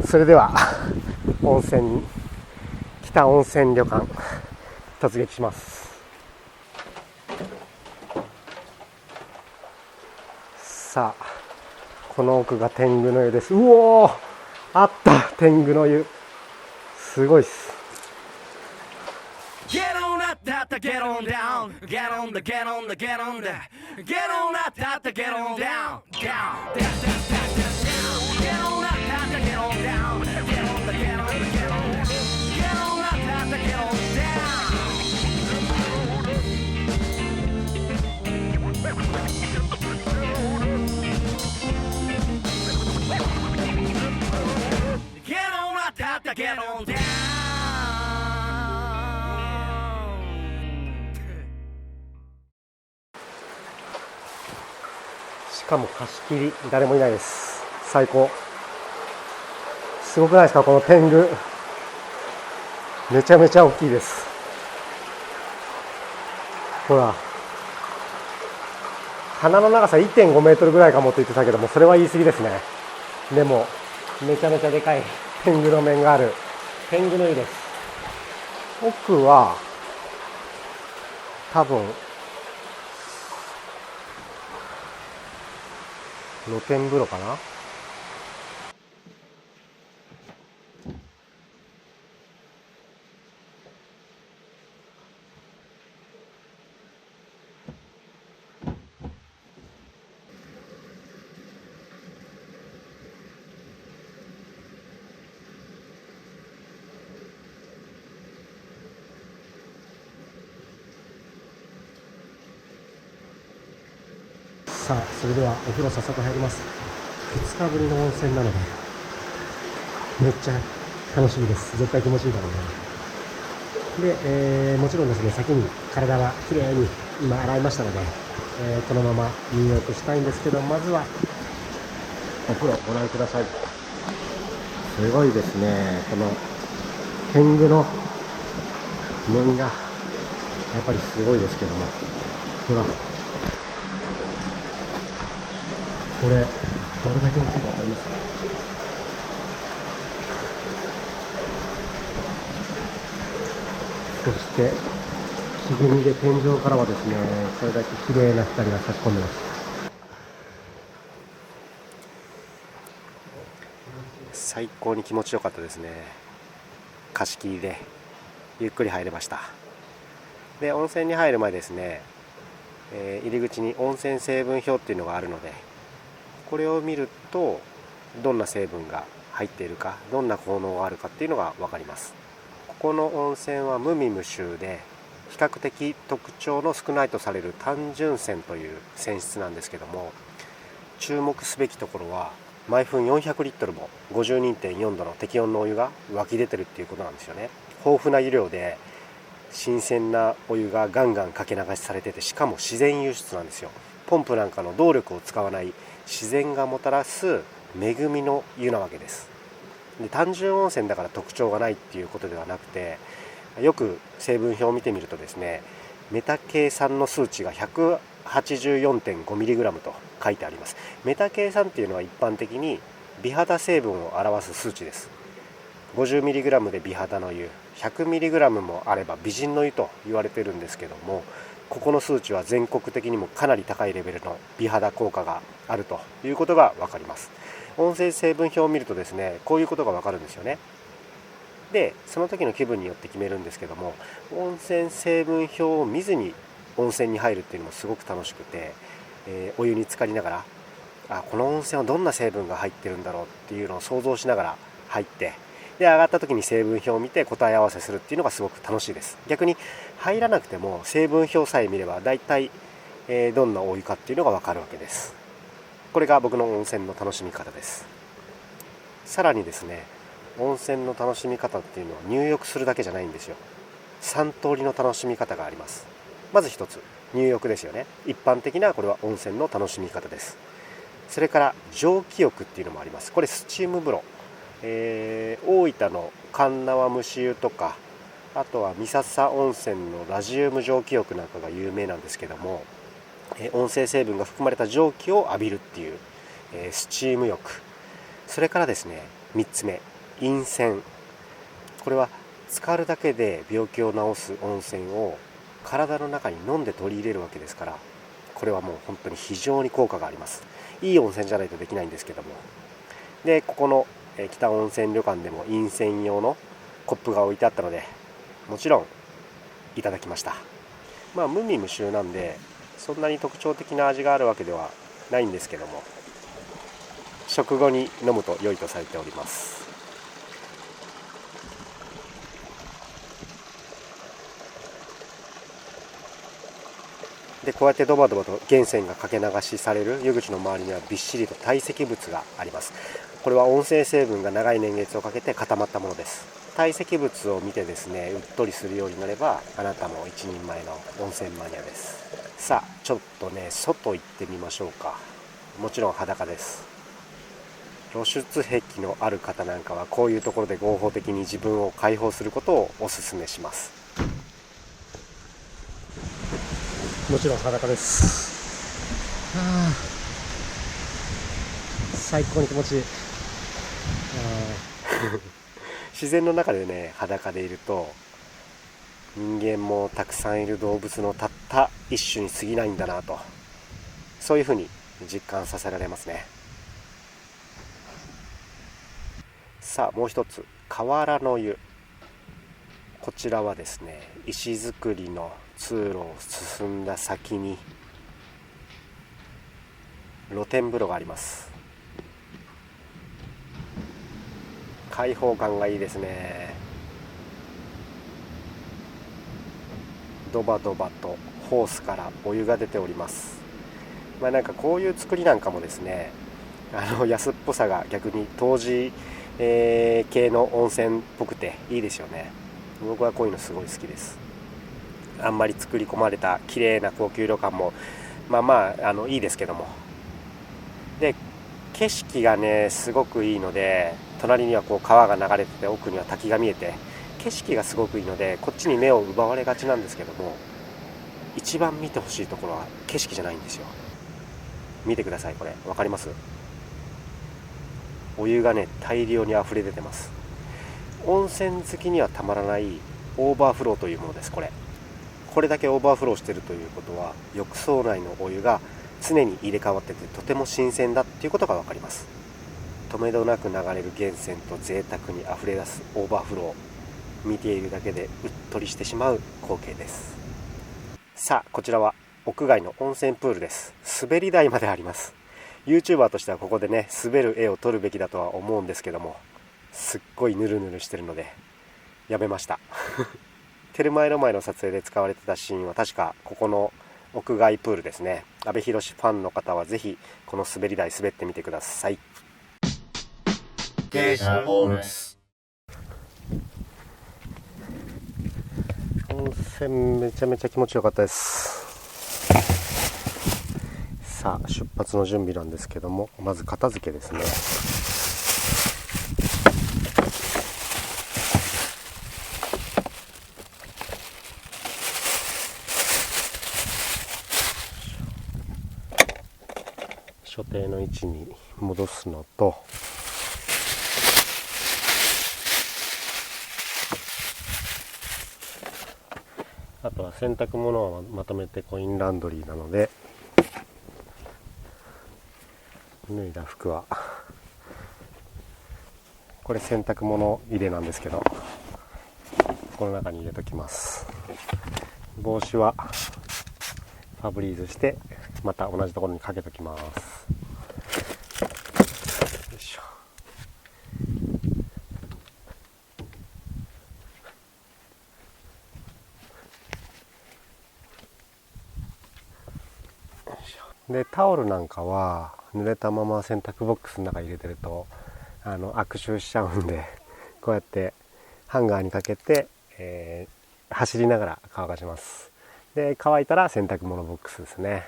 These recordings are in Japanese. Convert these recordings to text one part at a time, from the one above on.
それでは北温泉旅館突撃します。さあ、この奥が天狗の湯です。うおー、あった、天狗の湯、すごいっす。Get on up, get on down, get on the, get on the, get on the, get on up, get on down, down, down, down, get on up, get on down, get on the, get on the, get on the, get on up, get on down. Get on up, get on down.しかも貸し切り、誰もいないです。最高。すごくないですか、この天狗。めちゃめちゃ大きいです。ほら、鼻の長さ 1.5 メートルぐらいかもって言ってたけども、それは言い過ぎですね。でもめちゃめちゃでかい天狗の面がある天狗の湯です。奥は多分露天風呂かな。さあ、それではお風呂早速入ります。2日ぶりの温泉なのでめっちゃ楽しみです。絶対気持ちいいだろうね。で、もちろんですね、先に体はきれいに今洗いましたので、このまま入浴したいんですけど、まずはお風呂ご覧ください。すごいですね。この天狗の面がやっぱりすごいですけども、ほら、これどれだけ大きいか分かりますか。そして木組みで天井からはですね、これだけ綺麗な光が差し込んでます。最高に気持ちよかったですね。貸し切りでゆっくり入れました。で、温泉に入る前ですね、入り口に温泉成分表っていうのがあるので、これを見るとどんな成分が入っているか、どんな効能があるかっていうのが分かります。ここの温泉は無味無臭で、比較的特徴の少ないとされる単純泉という泉質なんですけども、注目すべきところは毎分400リットルも 52.4 度の適温のお湯が湧き出てるっていうことなんですよね。豊富な湯量で新鮮なお湯がガンガンかけ流しされてて、しかも自然湧出なんですよ。ポンプなんかの動力を使わない自然がもたらす恵みの湯なわけです。で、単純温泉だから特徴がないっていうことではなくて、よく成分表を見てみるとですね、メタケイ酸の数値が 184.5mg と書いてあります。メタケイ酸っていうのは一般的に美肌成分を表す数値です。 50mg で美肌の湯、 100mg もあれば美人の湯と言われてるんですけども、ここの数値は全国的にもかなり高いレベルの美肌効果があるということが分かります。温泉成分表を見るとですね、こういうことが分かるんですよね。で、その時の気分によって決めるんですけども、温泉成分表を見ずに温泉に入るっていうのもすごく楽しくて、お湯に浸かりながら、この温泉はどんな成分が入ってるんだろうっていうのを想像しながら入って、で、上がった時に成分表を見て答え合わせするっていうのがすごく楽しいです。逆に入らなくても成分表さえ見れば大体、どんなお湯かっていうのが分かるわけです。これが僕の温泉の楽しみ方です。さらにですね、温泉の楽しみ方っていうのは入浴するだけじゃないんですよ。3通りの楽しみ方があります。まず一つ、入浴ですよね。一般的なこれは温泉の楽しみ方です。それから蒸気浴っていうのもあります。これスチーム風呂、大分の鉄輪蒸し湯とか、あとは三笹温泉のラジウム蒸気浴なんかが有名なんですけども、温泉成分が含まれた蒸気を浴びるっていう、スチーム浴。それからですね、3つ目、陰泉、これは浸かるだけで病気を治す温泉を体の中に飲んで取り入れるわけですから、これはもう本当に非常に効果があります。いい温泉じゃないとできないんですけども。でここの北温泉旅館でも陰泉用のコップが置いてあったので、もちろんいただきました。無味無臭なんでそんなに特徴的な味があるわけではないんですけども、食後に飲むと良いとされております。でこうやってドバドバと源泉がかけ流しされる湯口の周りにはびっしりと堆積物があります。これは温泉成分が長い年月をかけて固まったものです。堆積物を見てですね、うっとりするようになればあなたも一人前の温泉マニアです。さあちょっとね、外行ってみましょうか。もちろん裸です。露出癖のある方なんかはこういうところで合法的に自分を解放することをお勧めします。もちろん裸です。最高に気持ちいい。自然の中でね、裸でいると人間もたくさんいる動物のたった一種に過ぎないんだなと、そういうふうに実感させられますね。さあもう一つ、河原の湯。こちらはですね、石造りの通路を進んだ先に露天風呂があります。開放感がいいですね。ドバドバとホースからお湯が出ております。なんかこういう作りなんかもですね、安っぽさが逆に当時、系の温泉っぽくていいですよね。僕はこういうのすごい好きです。あんまり作り込まれた綺麗な高級旅館もいいですけども、で景色がねすごくいいので、隣にはこう川が流れてて、奥には滝が見えて、景色がすごくいいのでこっちに目を奪われがちなんですけども、一番見てほしいところは景色じゃないんですよ。見てください、これ分かります？お湯がね大量に溢れ出てます。温泉好きにはたまらないオーバーフローというものです。これだけオーバーフローしてるということは、浴槽内のお湯が常に入れ替わっててとても新鮮だっていうことが分かります。止めどなく流れる源泉と贅沢にあふれ出すオーバーフロー、見ているだけでうっとりしてしまう光景です。さあこちらは屋外の温泉プールです。滑り台まであります。 YouTuber としてはここでね滑る絵を撮るべきだとは思うんですけども、すっごいヌルヌルしてるのでやめましたテルマエロマエの撮影で使われてたシーンは確かここの屋外プールですね。阿部寛ファンの方はぜひこの滑り台滑ってみてください。温泉めちゃめちゃ気持ちよかったです。さあ出発の準備なんですけども、まず片付けですね。所定の位置に戻すのと、あとは洗濯物をまとめてコインランドリーなので、脱いだ服はこれ洗濯物入れなんですけど、この中に入れときます。帽子はファブリーズしてまた同じところにかけときます。よいしょ。でタオルなんかは濡れたまま洗濯ボックスの中に入れてると悪臭しちゃうんで、こうやってハンガーにかけて、走りながら乾かします。で乾いたら洗濯物ボックスですね。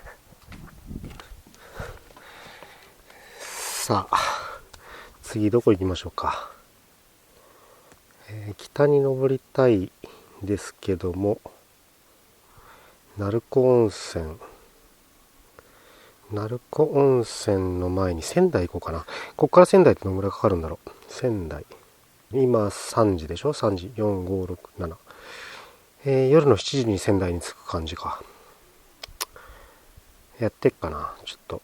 さあ次どこ行きましょうか。北に登りたいですけども、鳴子温泉の前に仙台行こうかな。ここから仙台ってどのぐらいかかるんだろう。仙台今3時でしょ。3時4567、夜の7時に仙台に着く感じか。やってっかな。ちょっと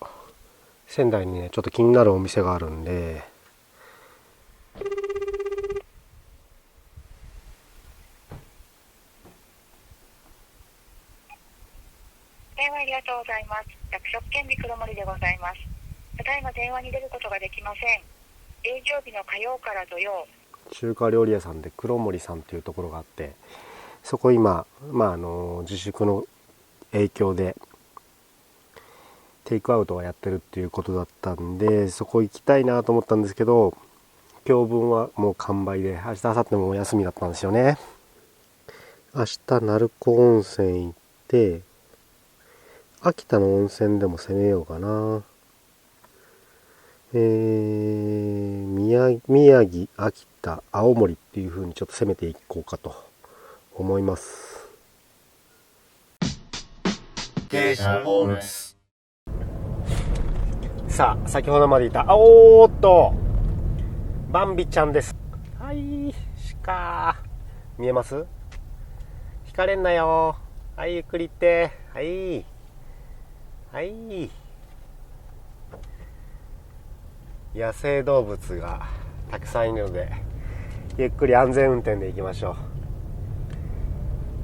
仙台にねちょっと気になるお店があるんで。電話ありがとうございます。約束権利黒森でございます。ただいま電話に出ることができません。営業日の火曜から土曜。中華料理屋さんで黒森さんっていうところがあって、そこ今、自粛の影響でテイクアウトはやってるっていうことだったんで、そこ行きたいなと思ったんですけど、今日分はもう完売で、明日明後日もお休みだったんですよね。明日鳴子温泉行って、秋田の温泉でも攻めようかな。宮城、秋田、青森っていう風にちょっと攻めていこうかと思います。さあ、先ほどまでいた、おーっとバンビちゃんです。はい、鹿見えます？引かれんなよ。はい、ゆっくり行って。はいはい。野生動物がたくさんいるので、ゆっくり安全運転で行きましょ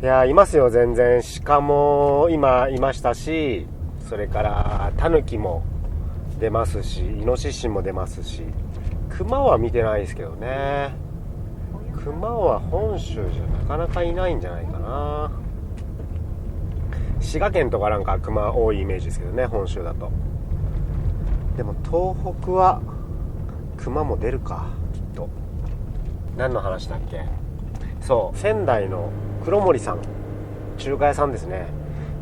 う。いや、いますよ、全然。鹿も今いましたし、それからタヌキも出ますし、イノシシも出ますし、クマは見てないですけどね。クマは本州じゃなかなかいないんじゃないかな。滋賀県とかなんかクマ多いイメージですけどね、本州だと。でも東北はクマも出るか、きっと。何の話だっけ。そう、仙台の黒森さん、中華屋さんですね。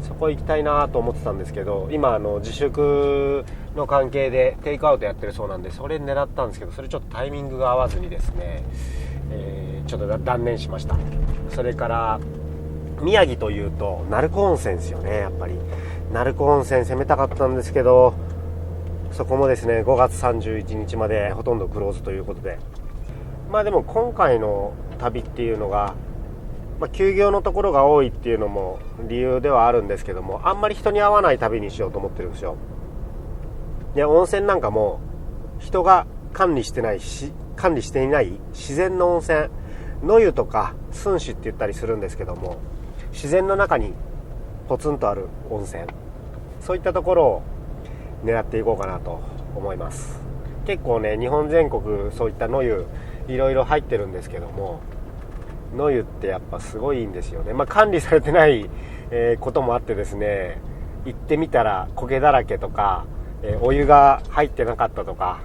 そこ行きたいなと思ってたんですけど、今自粛の関係でテイクアウトやってるそうなんで、それ狙ったんですけど、それちょっとタイミングが合わずにですね、ちょっと断念しました。それから宮城というと鳴子温泉ですよね。やっぱり鳴子温泉攻めたかったんですけど、そこもですね5月31日までほとんどクローズということで、でも今回の旅っていうのが、休業のところが多いっていうのも理由ではあるんですけども、あんまり人に会わない旅にしようと思ってるんですよ。で、温泉なんかも人が管理していない自然の温泉、野湯とか寸志って言ったりするんですけども、自然の中にポツンとある温泉、そういったところを狙っていこうかなと思います。結構ね、日本全国そういった野湯いろいろ入ってるんですけども、野湯ってやっぱすごいいいんですよね。管理されてない、こともあってですね、行ってみたら苔だらけとか、お湯が入ってなかったとか、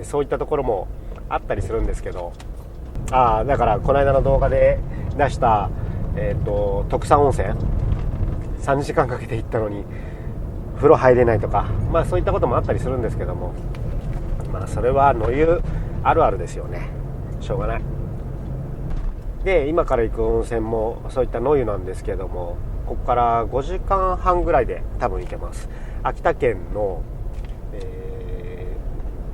そういったところもあったりするんですけど、だからこの間の動画で出した、特産温泉3時間かけて行ったのに風呂入れないとか、そういったこともあったりするんですけども、それは野湯あるあるですよね。しょうがない。で、今から行く温泉もそういった野湯なんですけども、ここから5時間半ぐらいで多分行けます。秋田県の、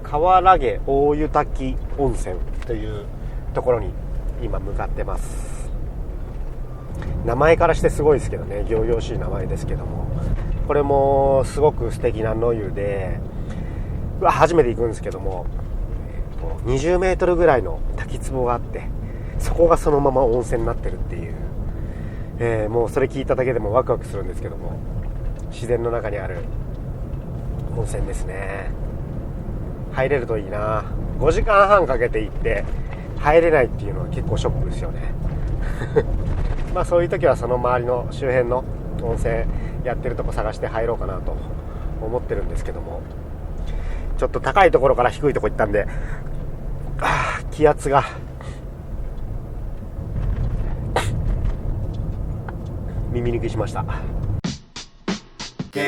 川原毛大湯滝温泉というところに今向かってます。名前からしてすごいですけどね、仰々しい名前ですけども、これもすごく素敵な野湯で、初めて行くんですけども、20メートルぐらいの滝壺があって、そこがそのまま温泉になってるっていう、もうそれ聞いただけでもワクワクするんですけども、自然の中にある温泉ですね。入れるといいな。5時間半かけて行って入れないっていうのは結構ショックですよねそういう時はその周りの周辺の温泉やってるとこ探して入ろうかなと思ってるんですけども、ちょっと高いところから低いところ行ったんで、気圧が耳抜きしました。一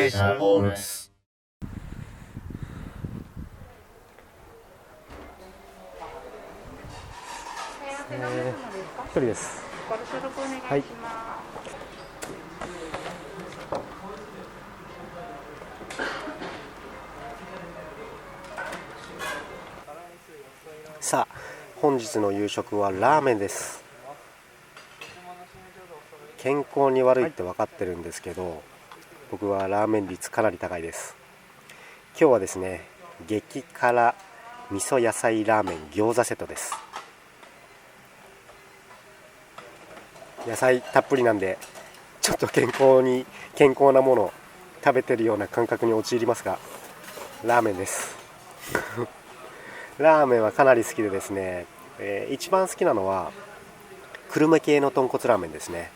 人です。はい。さあ、本日の夕食はラーメンです。健康に悪いって分かってるんですけど、僕はラーメン率かなり高いです。今日はですね、激辛味噌野菜ラーメン餃子セットです。野菜たっぷりなんでちょっと健康なものを食べてるような感覚に陥りますが、ラーメンですラーメンはかなり好きでですね、一番好きなのは久留米系の豚骨ラーメンですね。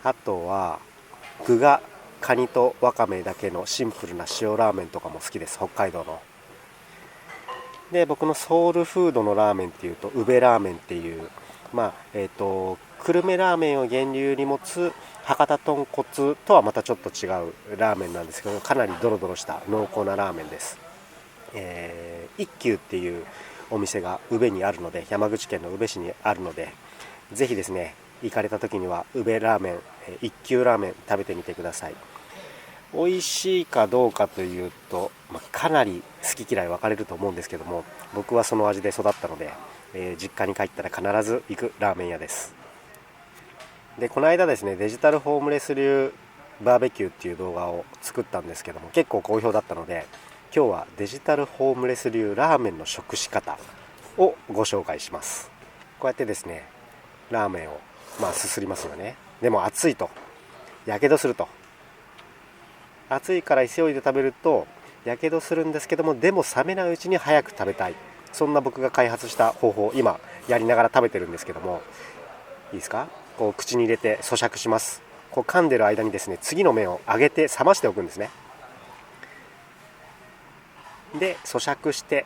あとは具がカニとわかめだけのシンプルな塩ラーメンとかも好きです。北海道の。で、僕のソウルフードのラーメンっていうと宇部ラーメンっていう、久留米ラーメンを源流に持つ博多豚骨とはまたちょっと違うラーメンなんですけど、かなりドロドロした濃厚なラーメンです。一休っていうお店が宇部にあるので、山口県の宇部市にあるので、ぜひですね行かれた時には宇部ラーメン、一休ラーメン食べてみてください。美味しいかどうかというと、かなり好き嫌い分かれると思うんですけども、僕はその味で育ったので、実家に帰ったら必ず行くラーメン屋です。で、この間ですね、デジタルホームレス流バーベキューっていう動画を作ったんですけども、結構好評だったので、今日はデジタルホームレス流ラーメンの食し方をご紹介します。こうやってですね、ラーメンをすすりますよね。でも暑いとやけどすると、暑いから急いで食べるとやけどするんですけども、でも冷めないうちに早く食べたい、そんな僕が開発した方法を今やりながら食べてるんですけども、いいですか。こう口に入れて咀嚼します。こう噛んでる間にですね、次の麺を上げて冷ましておくんですね。で、咀嚼して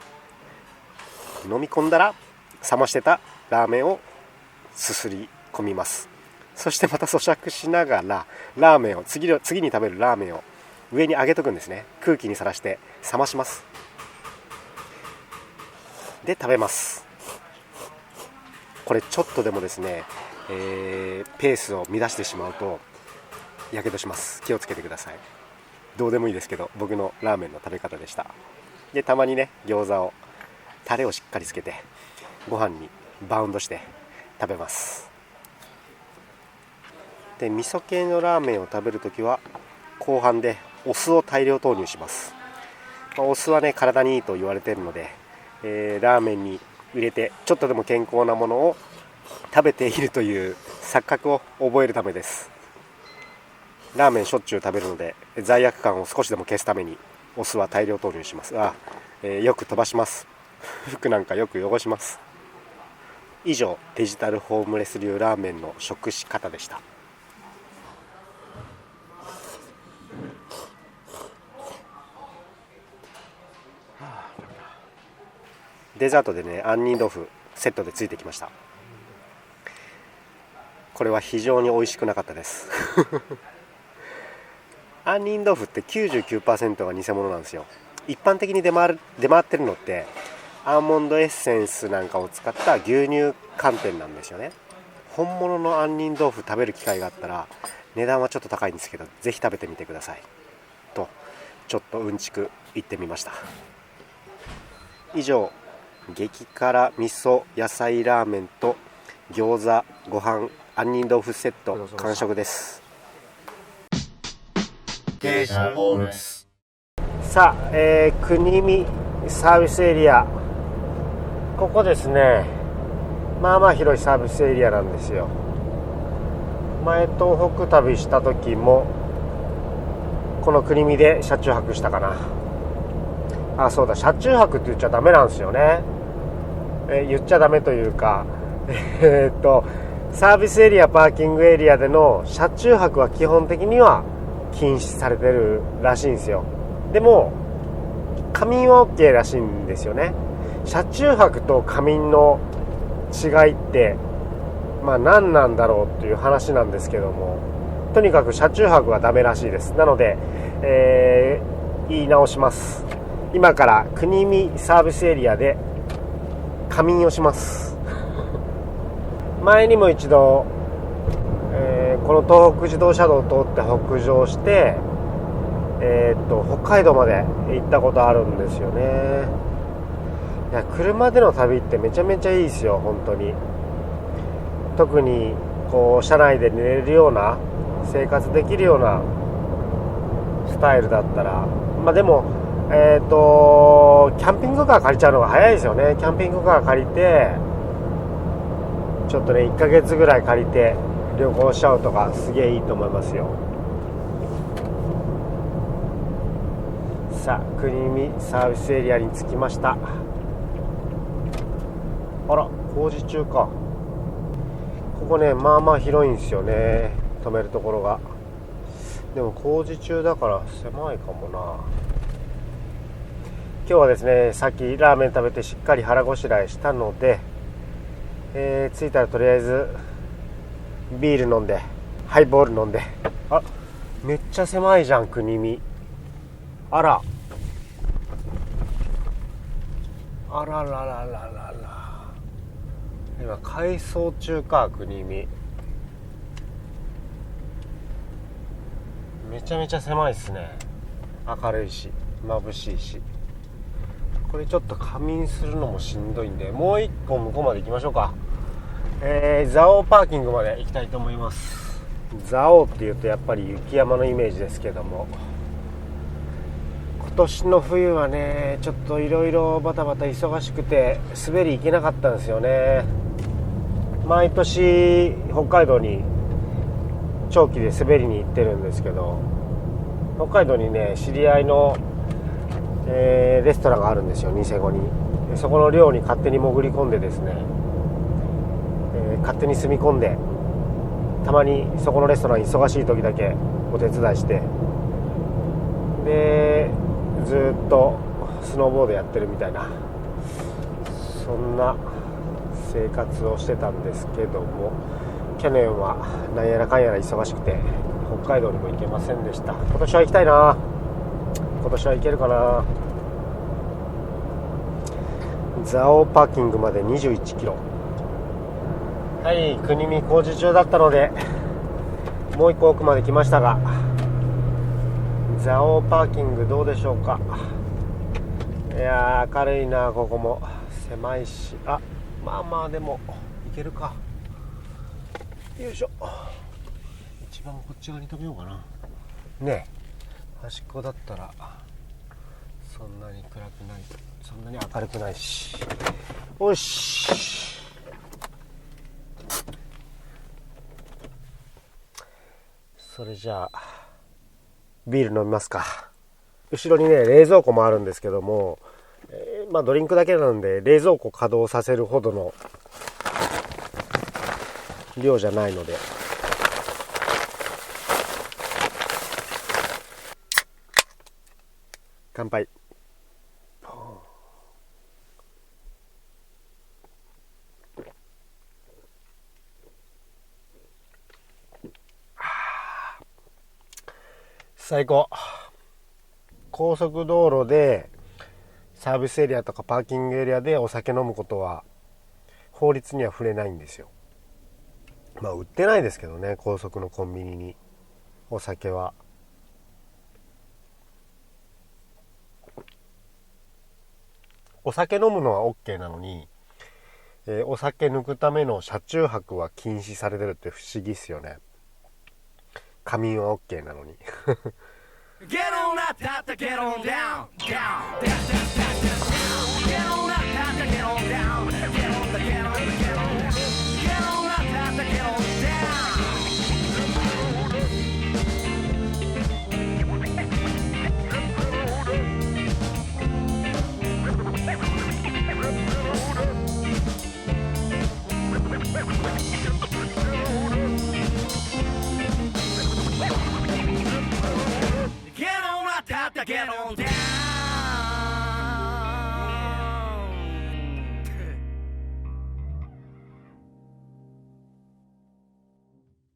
飲み込んだら冷ましてたラーメンをすすり込みます。そしてまた咀嚼しながらラーメンを次に食べるラーメンを上に上げとくんですね。空気にさらして冷まします。で、食べます。これちょっとでもですね、ペースを乱してしまうとやけどします。気をつけてください。どうでもいいですけど、僕のラーメンの食べ方でした。で、たまにね、餃子をタレをしっかりつけてご飯にバウンドして食べます。で、味噌系のラーメンを食べるときは後半でお酢を大量投入します。お酢はね、体にいいと言われているので、ラーメンに入れてちょっとでも健康なものを食べているという錯覚を覚えるためです。ラーメンしょっちゅう食べるので、罪悪感を少しでも消すためにお酢は大量投入します。よく飛ばします。服なんかよく汚します。以上、デジタルホームレス流ラーメンの食し方でした。デザートでね、杏仁豆腐セットでついてきました。これは非常に美味しくなかったです杏仁豆腐って 99% が偽物なんですよ。一般的に出回ってるのってアーモンドエッセンスなんかを使った牛乳寒天なんですよね。本物の杏仁豆腐食べる機会があったら、値段はちょっと高いんですけど、ぜひ食べてみてくださいと、ちょっとうんちく言ってみました。以上、激辛味噌野菜ラーメンと餃子ご飯杏仁豆腐セット完食です。さあ、国見サービスエリア、ここですね、まあまあ広いサービスエリアなんですよ。前東北旅した時もこの国見で車中泊したかな。そうだ、車中泊って言っちゃダメなんですよね。言っちゃダメというかサービスエリアパーキングエリアでの車中泊は基本的には禁止されてるらしいんですよ。でも仮眠は OK らしいんですよね。車中泊と仮眠の違いって何なんだろうっていう話なんですけども、とにかく車中泊はダメらしいです。なので、言い直します。今から国見サービスエリアで仮眠をします前にも一度、この東北自動車道を通って北上して、北海道まで行ったことあるんですよね。いや、車での旅ってめちゃめちゃいいですよ、本当に。特にこう車内で寝れるような、生活できるようなスタイルだったら、まあでもキャンピングカー借りちゃうのが早いですよね。キャンピングカー借りてちょっとね、1ヶ月ぐらい借りて旅行しちゃうとか、すげえいいと思いますよ。さあ、国見サービスエリアに着きました。あら、工事中か。ここね、まあまあ広いんですよね、止めるところが。でも工事中だから狭いかもな。今日はですね、さっきラーメン食べてしっかり腹ごしらえしたので、着いたらとりあえずビール飲んで、ハイボール飲んで。あ、めっちゃ狭いじゃん、国見。あらあらららららら、今改装中か、国見。めちゃめちゃ狭いっすね。明るいし眩しいし。これちょっと仮眠するのもしんどいんで、もう一個向こうまで行きましょうか。蔵王パーキングまで行きたいと思います。蔵王っていうとやっぱり雪山のイメージですけども、今年の冬はね、ちょっといろいろバタバタ忙しくて滑り行けなかったんですよね。毎年北海道に長期で滑りに行ってるんですけど、北海道にね、知り合いの、レストランがあるんですよ、ニセコに。そこの寮に勝手に潜り込んでですね、勝手に住み込んで、たまにそこのレストラン忙しい時だけお手伝いして、でずっとスノーボードやってるみたいな、そんな生活をしてたんですけども、去年はなんやらかんやら忙しくて北海道にも行けませんでした。今年は行きたいな。今年は行けるかな。蔵王パーキングまで21キロ。はい、国見工事中だったのでもう一個奥まで来ましたが、蔵王パーキングどうでしょうか。いやー、明るいな。ここも狭いし、あ、まあまあでも行けるか。よいしょ。一番こっち側に止めようかな。ねえ、端っこだったらそんなに暗くない、そんなに明るくないし。よし、それじゃあビール飲みますか。後ろにね、冷蔵庫もあるんですけども、まあドリンクだけなんで冷蔵庫稼働させるほどの量じゃないので、乾杯。最高。高速道路でサービスエリアとかパーキングエリアでお酒飲むことは法律には触れないんですよ。まあ売ってないですけどね、高速のコンビニにお酒は。お酒飲むのは OK なのに、お酒抜くための車中泊は禁止されてるって不思議っすよね。仮眠は OK なのにGet on up, get on down, down, down, down, down, down. Get on up, get on down, get on